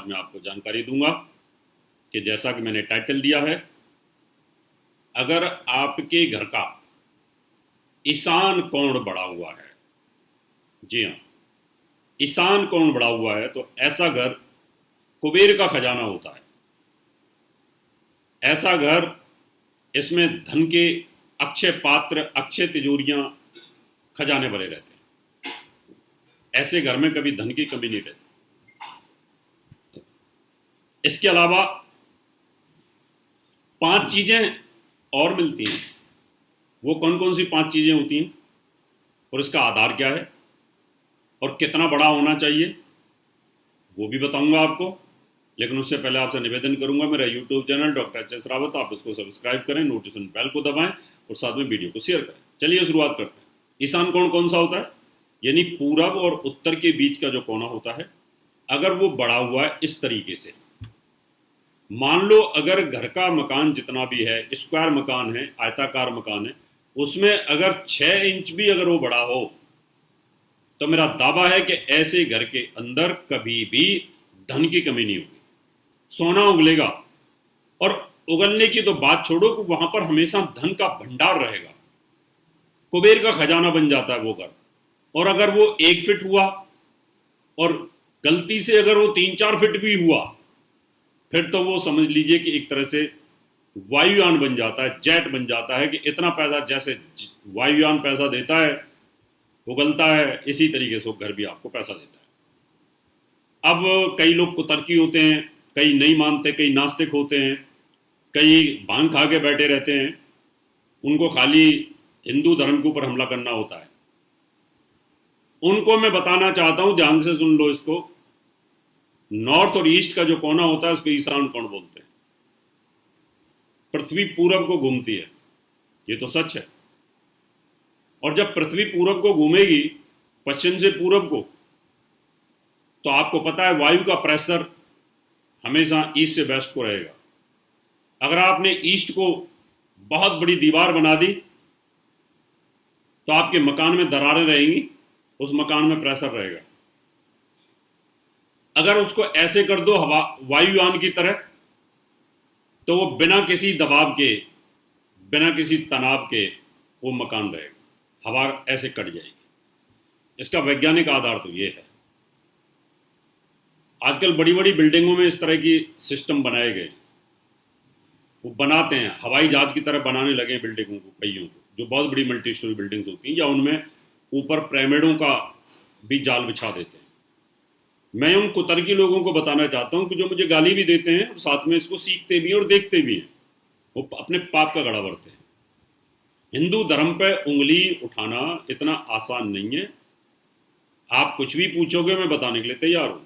मैं आपको जानकारी दूंगा कि जैसा कि मैंने टाइटल दिया है, अगर आपके घर का ईशान कोण बढ़ा हुआ है, जी हाँ, ईशान कोण बढ़ा हुआ है, तो ऐसा घर कुबेर का खजाना होता है। ऐसा घर, इसमें धन के अक्षय पात्र, अक्षय तिजोरियां, खजाने भरे रहते हैं। ऐसे घर में कभी धन की कमी नहीं रहती। इसके अलावा 5 चीजें और मिलती हैं। वो कौन कौन सी 5 चीजें होती हैं और इसका आधार क्या है और कितना बड़ा होना चाहिए, वो भी बताऊंगा आपको। लेकिन उससे पहले आपसे निवेदन करूंगा, मेरा YouTube channel doctor H S Rawat, आप उसको सब्सक्राइब करें, नोटिफिकेशन बेल को दबाएं और साथ में वीडियो को शेयर करें। चलिए शुरुआत करते हैं। ईशान कोण कौन सा होता है? यानी पूरब और उत्तर के बीच का जो कोना होता है, अगर वो बढ़ा हुआ है इस तरीके से, मान लो अगर घर का मकान जितना भी है, स्क्वायर मकान है, आयताकार मकान है, उसमें अगर 6 इंच भी अगर वो बड़ा हो, तो मेरा दावा है कि ऐसे घर के अंदर कभी भी धन की कमी नहीं होगी। सोना उगलेगा, और उगलने की तो बात छोड़ो कि वहां पर हमेशा धन का भंडार रहेगा। कुबेर का खजाना बन जाता है वो घर। और अगर वो 1 फीट हुआ और गलती से अगर वो 3-4 फीट भी हुआ, फिर तो वो समझ लीजिए कि एक तरह से वायुयान बन जाता है, जेट बन जाता है, कि इतना पैसा जैसे वायुयान पैसा देता है, उगलता है, इसी तरीके से वो घर भी आपको पैसा देता है। अब कई लोग कुतर्की होते हैं, कई नहीं मानते, कई नास्तिक होते हैं, कई भांग खा के बैठे रहते हैं, उनको खाली हिंदू धर्म के ऊपर हमला करना होता है। उनको मैं बताना चाहता हूं, ध्यान से सुन लो इसको। नॉर्थ और ईस्ट का जो कोना होता है उसको ईशान कोण बोलते हैं। पृथ्वी पूरब को घूमती है, ये तो सच है। और जब पृथ्वी पूरब को घूमेगी, पश्चिम से पूरब को, तो आपको पता है वायु का प्रेशर हमेशा ईस्ट से वेस्ट को रहेगा। अगर आपने ईस्ट को बहुत बड़ी दीवार बना दी, तो आपके मकान में दरारें रहेंगी, उस मकान में प्रेशर रहेगा। अगर उसको ऐसे कर दो हवा वायुयान की तरह, तो वो बिना किसी दबाव के, बिना किसी तनाव के वो मकान रहेगा, हवा ऐसे कट जाएगी। इसका वैज्ञानिक आधार तो ये है। आजकल बड़ी बड़ी बिल्डिंगों में इस तरह की सिस्टम बनाए गए, वो बनाते हैं, हवाई जहाज की तरह बनाने लगे बिल्डिंगों को, पहियों को, जो बहुत बड़ी मल्टी स्टोरी बिल्डिंग्स होती हैं, या उनमें ऊपर पिरामिडों का भी जाल बिछा देते हैं। मैं उन कुतर्की लोगों को बताना चाहता हूं कि जो मुझे गाली भी देते हैं और साथ में इसको सीखते भी हैं और देखते भी हैं, वो अपने पाप का गड़ा भरते हैं। हिंदू धर्म पे उंगली उठाना इतना आसान नहीं है। आप कुछ भी पूछोगे, मैं बताने के लिए तैयार हूं।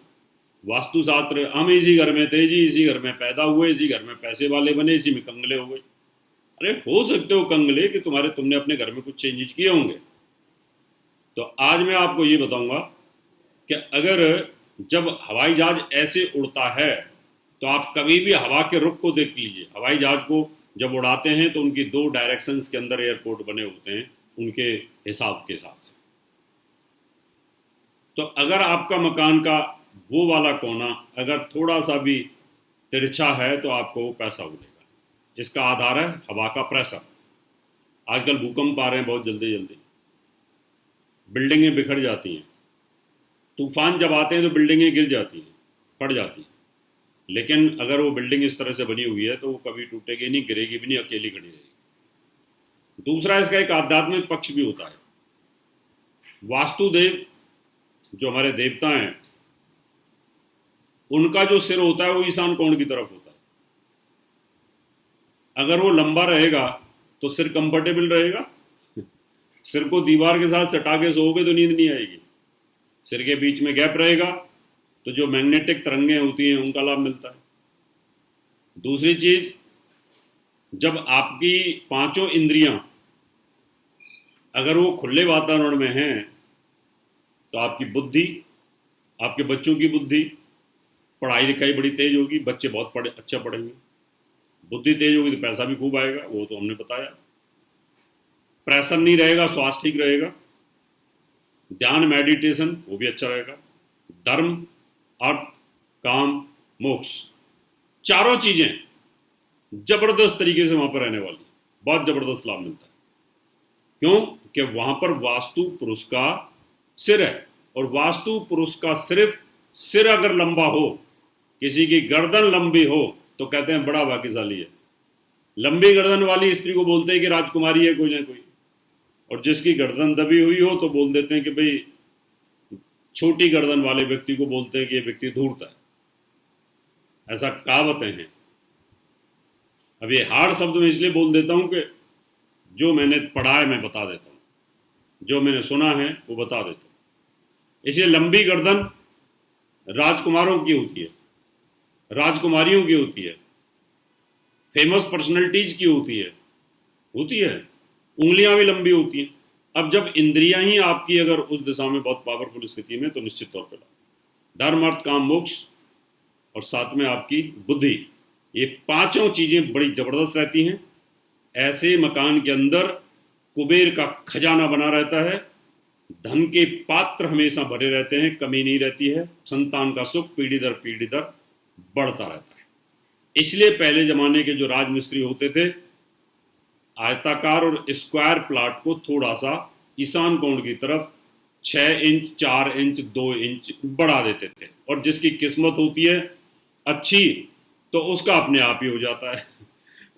वास्तुशास्त्र, हम इसी घर में थे जी, इसी घर में पैदा हुए, इसी घर में पैसे वाले बने, इसी में कंगले हो गए। अरे हो सकते हो कंगले कि तुमने अपने घर में कुछ चेंजेस किए होंगे। तो आज मैं आपको ये बताऊंगा कि अगर जब हवाई जहाज ऐसे उड़ता है, तो आप कभी भी हवा के रुख को देख लीजिए। हवाई जहाज को जब उड़ाते हैं तो उनकी 2 डायरेक्शंस के अंदर एयरपोर्ट बने होते हैं, उनके हिसाब के हिसाब से। तो अगर आपका मकान का वो वाला कोना अगर थोड़ा सा भी तिरछा है, तो आपको पैसा उड़ेगा। इसका आधार है हवा का प्रेशर। आजकल भूकंप आ रहे हैं बहुत जल्दी जल्दी, बिल्डिंगें बिखर जाती हैं, तूफान जब आते हैं तो बिल्डिंगें गिर जाती हैं, पड़ जाती हैं। लेकिन अगर वो बिल्डिंग इस तरह से बनी हुई है, तो वो कभी टूटेगी नहीं, गिरेगी भी नहीं, अकेली खड़ी रहेगी। दूसरा, इसका एक आध्यात्मिक पक्ष भी होता है। वास्तुदेव जो हमारे देवता हैं, उनका जो सिर होता है वो ईशान कोण की तरफ होता है। अगर वो लंबा रहेगा तो सिर कंफर्टेबल रहेगा। सिर को दीवार के साथ सटा के सोओगे तो नींद नहीं आएगी। सिर के बीच में गैप रहेगा तो जो मैग्नेटिक तरंगें होती हैं उनका लाभ मिलता है। दूसरी चीज, जब आपकी 5 इंद्रियां अगर वो खुले वातावरण में हैं, तो आपकी बुद्धि, आपके बच्चों की बुद्धि, पढ़ाई लिखाई बड़ी तेज होगी, बच्चे बहुत अच्छा पढ़ेंगे। बुद्धि तेज होगी तो पैसा भी खूब आएगा, वो तो हमने बताया। प्रेशर नहीं रहेगा, स्वास्थ्य ठीक रहेगा, ध्यान मेडिटेशन वो भी अच्छा रहेगा। धर्म, अर्थ, काम, मोक्ष, चारों चीजें जबरदस्त तरीके से वहां पर रहने वाली, बहुत जबरदस्त लाभ मिलता है। क्यों? कि वहां पर वास्तु पुरुष का सिर है, और वास्तु पुरुष का सिर्फ सिर अगर लंबा हो, किसी की गर्दन लंबी हो, तो कहते हैं बड़ा भाग्यशाली है। लंबी गर्दन वाली स्त्री को बोलते हैं कि राजकुमारी है कोई ना कोई, और जिसकी गर्दन दबी हुई हो तो बोल देते हैं कि भाई, छोटी गर्दन वाले व्यक्ति को बोलते हैं कि ये व्यक्ति धूर्त है। ऐसा कहावतें हैं। अब ये हार्ड शब्द में इसलिए बोल देता हूं कि जो मैंने पढ़ा है मैं बता देता हूं, जो मैंने सुना है वो बता देता हूं। इसलिए लंबी गर्दन राजकुमारों की होती है, राजकुमारियों की होती है, फेमस पर्सनैलिटीज की होती है, उंगलियां भी लंबी होती हैं। अब जब इंद्रियां ही आपकी अगर उस दिशा में बहुत पावरफुल स्थिति में, तो निश्चित तौर पर धर्म अर्थ काम मोक्ष और साथ में आपकी बुद्धि, ये पांचों चीजें बड़ी जबरदस्त रहती हैं। ऐसे मकान के अंदर कुबेर का खजाना बना रहता है, धन के पात्र हमेशा भरे रहते हैं, कमी नहीं रहती है, संतान का सुख पीढ़ी दर बढ़ता रहता है। इसलिए पहले जमाने के जो राजमिस्त्री होते थे, आयताकार और स्क्वायर प्लाट को थोड़ा सा ईशान कोण की तरफ 6 इंच 4 इंच 2 इंच बढ़ा देते थे, और जिसकी किस्मत होती है अच्छी तो उसका अपने आप ही हो जाता है।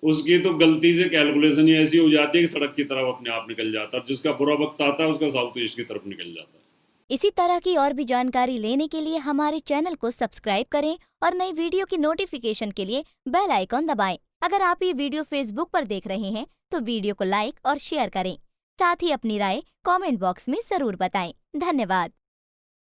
उसकी तो गलती से कैलकुलेशन ही ऐसी हो जाती है कि सड़क की तरफ अपने आप निकल जाता है, और जिसका बुरा वक्त आता है उसका साउथ ईस्ट की तरफ निकल जाता है। इसी तरह की और भी जानकारी लेने के लिए हमारे चैनल को सब्सक्राइब करें और नई वीडियो की नोटिफिकेशन के लिए बेल आइकॉन दबाएं। अगर आप ये वीडियो फेसबुक पर देख रहे हैं तो वीडियो को लाइक और शेयर करें। साथ ही अपनी राय कमेंट बॉक्स में जरूर बताएं। धन्यवाद।